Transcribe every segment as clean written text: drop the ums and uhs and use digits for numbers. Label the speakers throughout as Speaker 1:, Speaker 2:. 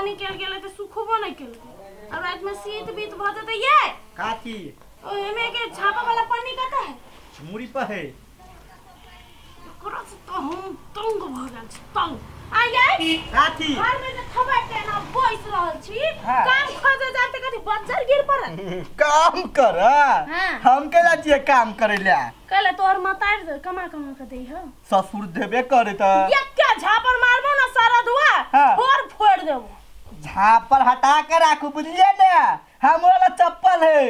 Speaker 1: नहीं केल गेले तो सुखबो नहीं केल अब रात में शीत बीत भते तो ये
Speaker 2: काची
Speaker 1: ओ एमे के छापा वाला पन्नी कहता है
Speaker 2: मुड़ी पर है
Speaker 1: करस तो हम तंग भ गेल छी तंग आ गई
Speaker 2: काची
Speaker 1: घर में खबर के ना बैस रहल छी
Speaker 2: हाँ।
Speaker 1: काम खोजे जाते कथि बच्चर गिर पड़ल
Speaker 2: काम कर
Speaker 1: हाँ।
Speaker 2: हम केला जे काम करे ला
Speaker 1: कहले तोहर मतार दे कमा के दे हो
Speaker 2: ससुर देबे करे त
Speaker 1: ये क्या झापर मारबो ना सारा दुआ
Speaker 2: हाँ।
Speaker 1: फोड़ देबो
Speaker 2: झापर हटा के राखू बुझलिए ने हमरा चप्पल है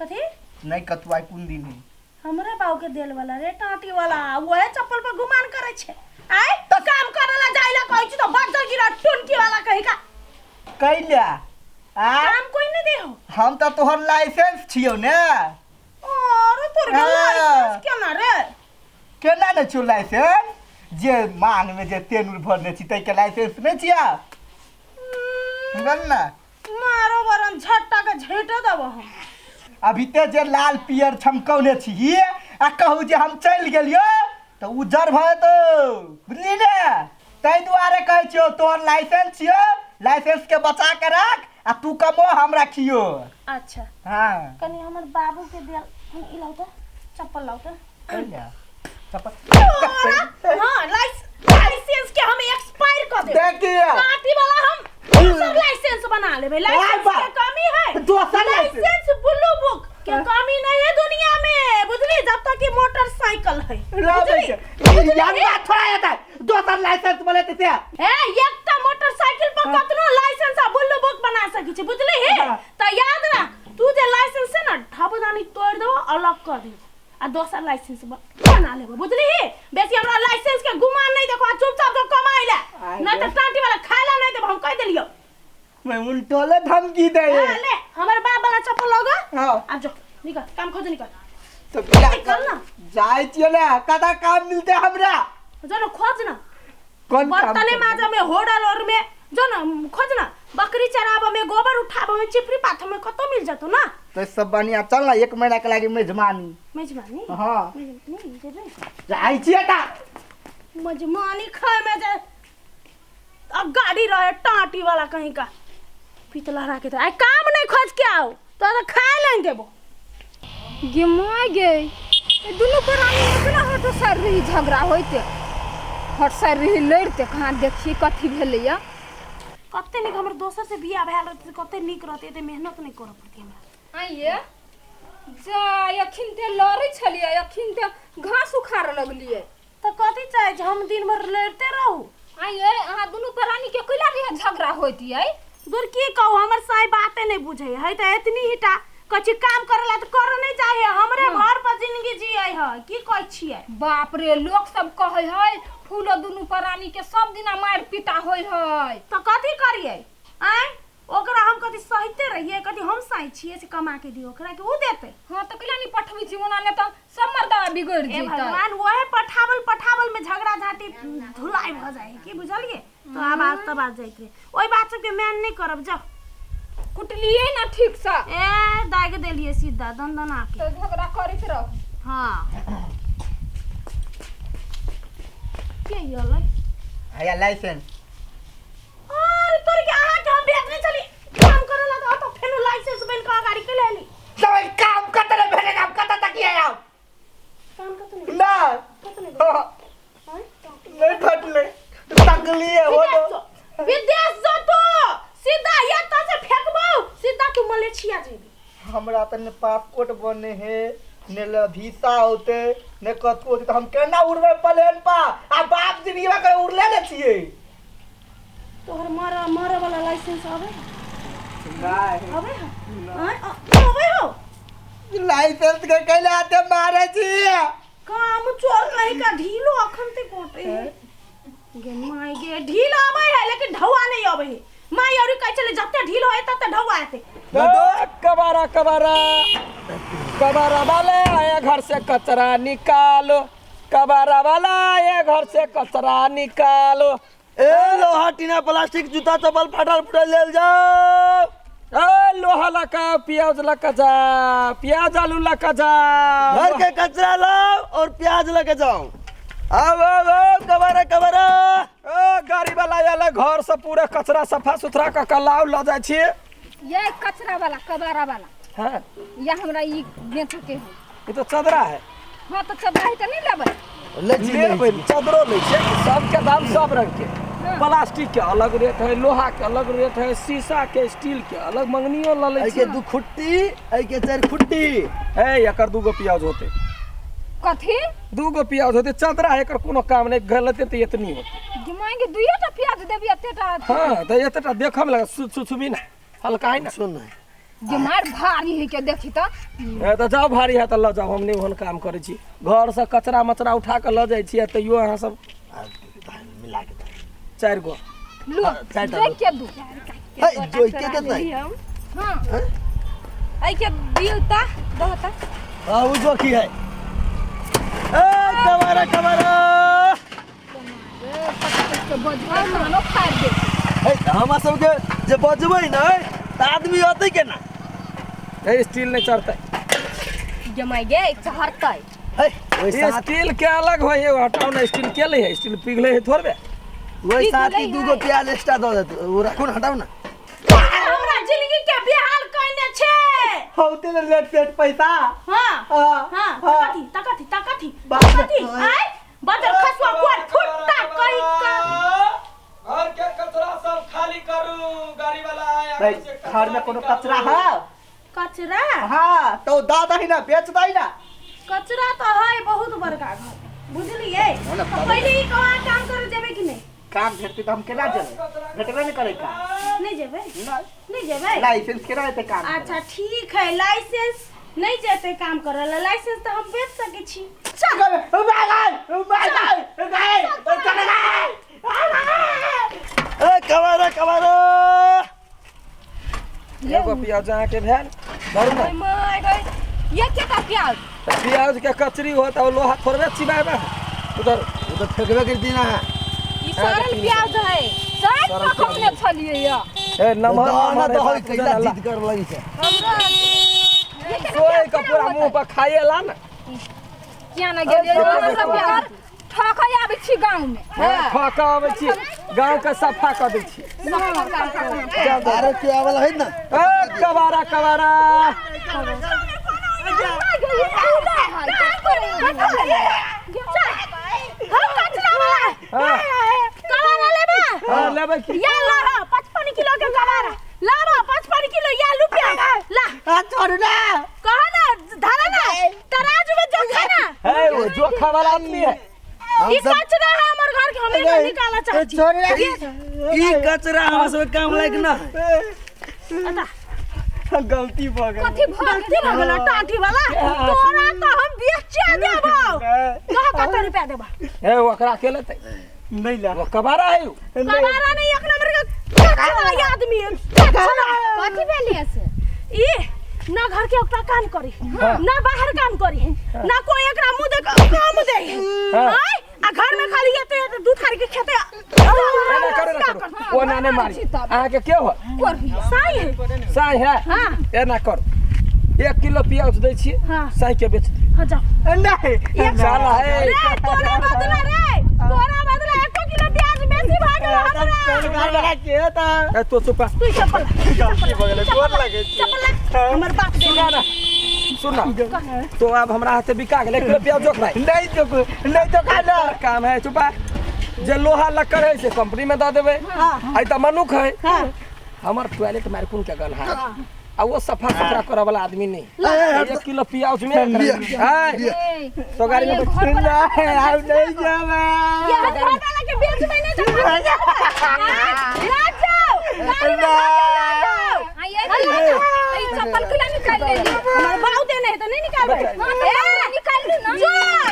Speaker 1: कथि
Speaker 2: नहीं कतुआई कुन दिन है
Speaker 1: हमरे बाऊ के देल वाला रे टाटी वाला ओए चप्पल पर गुमान करे छे आय तो काम करेला जाइला कहै छी तो बच्चर गिरा टुनकी वाला कहि का
Speaker 2: कैला
Speaker 1: काम कोई नहीं दे हो
Speaker 2: हम तो तोहर लाइसेंस छियो ने
Speaker 1: और तोर
Speaker 2: हाँ।
Speaker 1: लाइसेंस केना रे
Speaker 2: केना ने छियो लाइसेंस जे मांग में जे तेनुर भरने छी तै के लाइसेंस नहीं छिया गन्ना
Speaker 1: मारो बरन झट्टा के झेटे देबो हम
Speaker 2: अभी ते जे लाल पियर छमकौने छी आ कहू जे हम चल गेलियो तो उजर भए तो बुझली ने तै दुआरे कहै छियो तोहर लाइसेंस छियो लाइसेंस के बचा के रख आ तू कमो हम रखियो
Speaker 1: अच्छा
Speaker 2: हां
Speaker 1: कनी हमर बाबू के देल हम ई लाउता चप्पल लाउता
Speaker 2: कैला चप्पल
Speaker 1: हां लाइसेंस के हम एक्सपायर कर दे
Speaker 2: देखिए
Speaker 1: काटी वाला हम दूसरा लाइसेंस बना लेबे लाइसेंस के कमी है
Speaker 2: दूसरा
Speaker 1: लाइसेंस ब्लू बुक के कमी नहीं है दुनिया में बुझली जब तक कि मोटरसाइकिल है बुझली
Speaker 2: यार बात थोड़ा आता है दूसरा लाइसेंस बोले ते
Speaker 1: ए एकटा मोटरसाइकिल पर कतनो लाइसेंस आ ब्लू बुक बना सकी छी बुझली है त याद रख तू जे लाइसेंस है ना ढाबदानी तोड़ दो अलग कर दे आ दूसरा लाइसेंस बना लेबो बुझली है बेसी हमरा लाइसेंस के गुमान नहीं देखो चुपचाप तो कमाइला नहीं तो टाटी वाला खाइला नहीं तो हम कह देलियो
Speaker 2: मैं उल्टोले धमकी दे
Speaker 1: ले हमर बाप वाला चप्पल लोगा
Speaker 2: हां
Speaker 1: अब जो निकल काम खोज निकल
Speaker 2: तो
Speaker 1: निकल ना
Speaker 2: जाय छिए ना कदा काम मिलते हमरा
Speaker 1: जो ना खोज ना
Speaker 2: कौन
Speaker 1: बर्तने माजा में होटल और में जो ना खोज ना बकरी चराबा में गोबर उठाबा में चिपरी पाथ में कतो मिल जातो ना
Speaker 2: तो सब बढ़िया चल ना 1 महीना के लागी मेजबानी
Speaker 1: मेजबानी
Speaker 2: हां
Speaker 1: मेजबानी जेबे
Speaker 2: जाय छिए ता
Speaker 1: मेजबानी खाए में जे अब गाड़ी रहे टाटी वाला कहीं का पितला रखे तो आई काम नहीं खोज के आओ तो खाए लें देबो
Speaker 3: गे माय गे ए दुनु प्राणी इतना हट सर रही झगड़ा होइते हट सर रही लड़ते कहां देखी कथि भेलैया
Speaker 1: कते निक हमर दोसर से बियाह भेल रहते कते निक रहते ते मेहनत नहीं करऽ पड़ती हमरा
Speaker 3: आइए जा यखिन ते लड़ै छलिए यखिन ते घास उखाड़ लगलिए
Speaker 1: तो कथि चाहे जे हम दिन भर लड़ते रहू
Speaker 3: आइए अहाँ दुनु प्राणी के कइला रे झगड़ा होइतियै
Speaker 1: दूर की कहू हमर साई बातें नहीं बुझे है तो इतनी हिटा कछि काम करला तो कर नहीं चाहिए हमरे घर पर जिंदगी जियै है की कहै छियै
Speaker 3: बाप रे लोग सब कहै है फूलो दुनु प्राणी के सब दिना मार पिटा होय है
Speaker 1: तो कथि करियै आय ओकरा हम कथि सहिते रहिए कथि हम सही छियै से कमा के दियो ओकरा के उ देते
Speaker 3: हां तो कइला नहीं पठबी छी ओना ने तो सब मर्दा बिगड़
Speaker 1: ए
Speaker 3: जेतै
Speaker 1: भगवान ओहे पठावल में झगड़ा झाटी धुलाई भ जाए की बुझलिए तो आवाज तबाज जाइत रे ओई बात के मान नहीं करब जा
Speaker 3: कुटलिए ना ठीक से
Speaker 1: ए दाग देलिए सीधा दंदना के
Speaker 3: तो झगड़ा करैत रह
Speaker 1: हां के यले
Speaker 2: आया लाइसेंस
Speaker 1: अरे तोर के आहा के हम भेजने चली काम करला तो फेनु लाइसेंस बन का गाड़ी के लेली
Speaker 2: सब काम कतले भेले काम कत तक आया
Speaker 1: काम कत
Speaker 2: ना
Speaker 1: नहीं
Speaker 2: नहीं फटले तकली है वो तो
Speaker 1: विदेश जा तो सीधा यता से फेंकबो सीधा तू मलेशिया जेबी
Speaker 2: हमरा त ने पासपोर्ट बने है ने वीसा होते ने कतो होते तो हम केना उड़बे प्लेन पा आ बाप जी बीवा के उड़ले ले छिए
Speaker 1: तोहर मर वाला लाइसेंस आवे
Speaker 2: नहीं
Speaker 1: आवे आवे हो
Speaker 2: लाइसेंस के कैले आते मारे छिए
Speaker 1: काम चोर कहीं का ढीलो अखन ते कोटे गे माय गे ढील आवे है लेकिन ढवा नहीं आवे है माय औरी कह चले जत्ते ढील होए तत्ते ढवा आते
Speaker 4: कबारा कबारा कबारा वाले आए घर से कचरा निकालो कबारा वाला आए घर से कचरा निकालो
Speaker 5: ए लोहा टीना प्लास्टिक जूता चप्पल फटल फुटल ले जाओ
Speaker 4: ए लोहा लका प्याज लका जा प्याज आलू लका जा
Speaker 5: घर के कचरा लाओ और प्याज लेके जाओ आओ कबारा
Speaker 4: गाड़ी वाला आयल घर से पूरे कचरा सफा सुथरा क के लाव ल जाय छी।
Speaker 3: ये कचरा वाला कबारा वाला
Speaker 4: हां
Speaker 3: या हमरा ई बेच के है।
Speaker 4: ये तो चदरा है।
Speaker 3: हां तो सब रही त नहीं लेबै।
Speaker 4: ले चदरो ले छे सब के दाम सब रंग के।
Speaker 3: हाँ।
Speaker 4: प्लास्टिक के अलग रेट है, लोहा के अलग रेट है, शीशा के स्टील के अलग मंगनियो ल ले
Speaker 5: आई
Speaker 4: छी।
Speaker 5: के 2 खुट्टी आई के 4 खुट्टी
Speaker 4: ए एकर 2 गो प्याज होते,
Speaker 3: कथी
Speaker 4: 2 गो प्याज होते। चदरा एकर कोनो काम नहीं, गलते तो इतनी होते।
Speaker 3: दिमागे दुइयोटा प्याज देबी एतेटा।
Speaker 4: हां तो एतटा देखम लगा सुसुबी ना हल्का है ना।
Speaker 5: सुन
Speaker 3: दिमाग भारी है के देखी त।
Speaker 4: ए तो जाओ भारी है तो ल जाओ, हमने ओहन काम करे छी। घर से कचरा मचरा उठा के ल जाय छी तैयो अहाँ सब
Speaker 5: मिला के
Speaker 4: 4 गो
Speaker 3: लो
Speaker 5: चारटा
Speaker 3: देख के दू।
Speaker 5: हाय जोई के देतै
Speaker 3: हां आई के दिलता दहता।
Speaker 5: हां उ जो की है ए कबारा
Speaker 3: के बजवा मानो फाड़ दे।
Speaker 5: ए हमरा सब के जे बजबै न त आदमी होतै केना।
Speaker 4: ए स्टील नहीं चढ़ते।
Speaker 3: जमाई गे चहरतै।
Speaker 5: है ओइ
Speaker 4: ये
Speaker 5: साथ
Speaker 4: स्टील के अलग हो, ये हटाओ ना। स्टील के ले है, स्टील पिघले है थोड़बे।
Speaker 5: ओइ साथ की 2 गो प्याज एक्स्ट्रा द देत ओ राखुन हटाउ ना।
Speaker 1: हमरा जिंदगी के बेहाल कइने छे।
Speaker 2: होते न लेट पेट पैसा।
Speaker 1: हां
Speaker 2: हां
Speaker 1: हां ताकती आय बदर खसवा कोर फुट्टा कहि का।
Speaker 4: घर के कचरा सब खाली करू, गाड़ी वाला आया।
Speaker 2: भाई घर में कोनो कचरा है?
Speaker 1: कचरा
Speaker 2: हाँ तो दादा ही ना बेच दही ना।
Speaker 1: कचरा तो है बहुत बड़का घर, बुझलिए। तो पहले ही कहाँ काम करे जेबे कि नहीं?
Speaker 2: काम भेटते तो हम केना जेबै? भेटबे नहीं करे का।
Speaker 1: नहीं जेबे?
Speaker 2: नहीं।
Speaker 1: नहीं जेबे?
Speaker 2: लाइसेंस केना हेतै काम?
Speaker 1: अच्छा ठीक है, लाइसेंस नहीं जेते काम करला, लाइसेंस तो हम बेच सके छी।
Speaker 2: चल
Speaker 5: ए कबारा
Speaker 4: एगो प्याज जहाँ के भेल धरू ना।
Speaker 3: माय गई ये क्या का प्याज।
Speaker 4: प्याज के कचरी होता है, लोहा थोड़बे चिबाबे उधर
Speaker 5: तो फेंकबे कर देना है।
Speaker 3: ई सरल प्याज है। साइड
Speaker 4: सरल
Speaker 3: में हमने छलिए या।
Speaker 4: ए नमक
Speaker 5: दाना तो
Speaker 4: हमारे
Speaker 5: है कैला जिद कर लगी से।
Speaker 3: हमरा
Speaker 4: सोए का पूरा मुंह पर खाइए ला ना।
Speaker 3: क्या ना गेलिए हमरा सब प्याज ठका आबै छी गांव में।
Speaker 4: ठका आबै छी, गांव के सफा कर दै छी।
Speaker 5: अरे क्या वाला है ना।
Speaker 4: ए कबारा हां लेबै की।
Speaker 1: या ला 55 किलो के कबारा लावा, 55 किलो या रुपया ला।
Speaker 2: छोड़ ना।
Speaker 1: कहा ना धरा ना तराजू में जोखा ना।
Speaker 4: है वो जोखा वाला आदमी है।
Speaker 1: ई कचरा है हमर घर के, हमें ना निकाला चाहती।
Speaker 2: छोड़ ना।
Speaker 5: ई कचरा हमरा सब काम लायक ना।
Speaker 1: अता
Speaker 2: गलती भ गेल।
Speaker 3: कथी
Speaker 1: गलती हो गेल टाठी वाला। तोरा तो हम बेचे देबो। कहा कत रुपया देबो?
Speaker 4: ए ओकरा के लेतै
Speaker 2: नहीं ला।
Speaker 4: वो कबारा है वो।
Speaker 1: कबारा नहीं, एक नंबर का कचरा आदमी है। कचरा
Speaker 3: कथी भेलिए से।
Speaker 1: ई ना घर के ओकरा काम करी, ना बाहर काम करी, ना कोई एकरा मुंह देख काम दे। हाय आ घर में खाली ये दूध खारी के खेते।
Speaker 4: ना करे ना करो, वो नाने मारी। अहाँ के के हो?
Speaker 1: साई है।
Speaker 4: साई है।
Speaker 1: हां
Speaker 4: ए ना कर, 1 किलो प्याज दै छी,
Speaker 1: हाँ।
Speaker 4: साई के बेच दे।
Speaker 1: हां जाओ।
Speaker 2: नहीं।
Speaker 4: साला है
Speaker 1: रे तोरा बदला 1 किलो प्याज बेसी भाग हमरा।
Speaker 2: के ता
Speaker 4: ए तो चुप।
Speaker 1: तू चप्पल
Speaker 2: गलती भ गेल। गोर लगे छी।
Speaker 1: चप्पल हमर बाप दे।
Speaker 4: सुन ना, तो अब हमरा हाथे बिका गेल। 1 किलो प्याज जोख भाई।
Speaker 2: नहीं तो खाना
Speaker 4: काम है चुपा। जे लोहा लक्कड़ है से कंपनी में द देबे। आई त मनुख है।
Speaker 1: हां
Speaker 4: हमर टॉयलेट मार कुन के गल है। आ वो सफा सुथरा करे वाला आदमी नहीं। 1 किलो प्याज में है तो गाड़ी में
Speaker 2: नहीं हम नहीं जावे।
Speaker 1: ये घर वाला के बेच में नहीं जाओ। ला जाओ गाड़ी में जाओ।
Speaker 3: ये चप्पल खुला निकाल ले ली।
Speaker 1: हमर बाऊ देने है तो नहीं निकालबे।
Speaker 3: ए निकाल लू ना।
Speaker 1: जो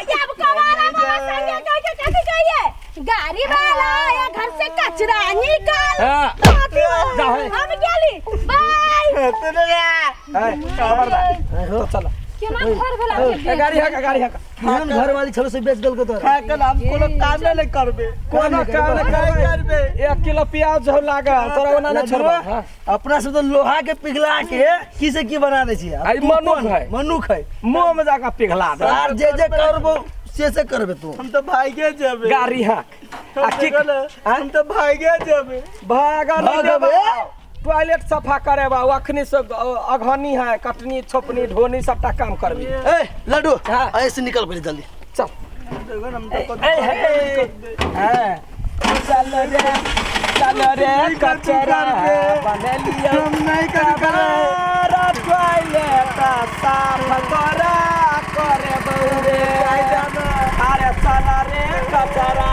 Speaker 1: ये अब कबारा वाला संगे कह के कथी कहिए? गाड़ी वाला या घर से कचरा निकाल।
Speaker 4: हां जा है।
Speaker 1: हम गेली बाय।
Speaker 4: खबरदार तो चलो।
Speaker 3: केना घर वाला के
Speaker 4: गाड़ी है
Speaker 5: हम घर वाली छलो से बेच गल को तो।
Speaker 2: खाकर हम कोनो काम नहीं करबे।
Speaker 4: कोनो काम नहीं करबे। 1 किलो प्याज हो लागा तोरा ओना नहीं छोड़बा। हां
Speaker 5: अपना से तो लोहा के पिघला के की से की बना दे छी।
Speaker 4: आई मनुख है।
Speaker 5: मनुख है।
Speaker 4: मुंह में जाकर पिघला दे।
Speaker 5: यार जे करबो से करबे तू
Speaker 2: हम तो भागे जेबे
Speaker 4: गाड़ी हाँ
Speaker 2: हम तो भागे जेबे
Speaker 4: भागल टॉयलेट सफा करे बा अखनी से अघनी है कटनी छोपनी ढोनी सबटा काम करबी
Speaker 5: ए लड्डू
Speaker 4: हाँ।
Speaker 5: ऐसे निकल पहले जल्दी
Speaker 4: चल
Speaker 2: हम तो
Speaker 4: चल रे कचरा बने लिया
Speaker 2: हम नहीं कर
Speaker 4: टॉयलेट साफ करे बहुरे अरे चल रे कचरा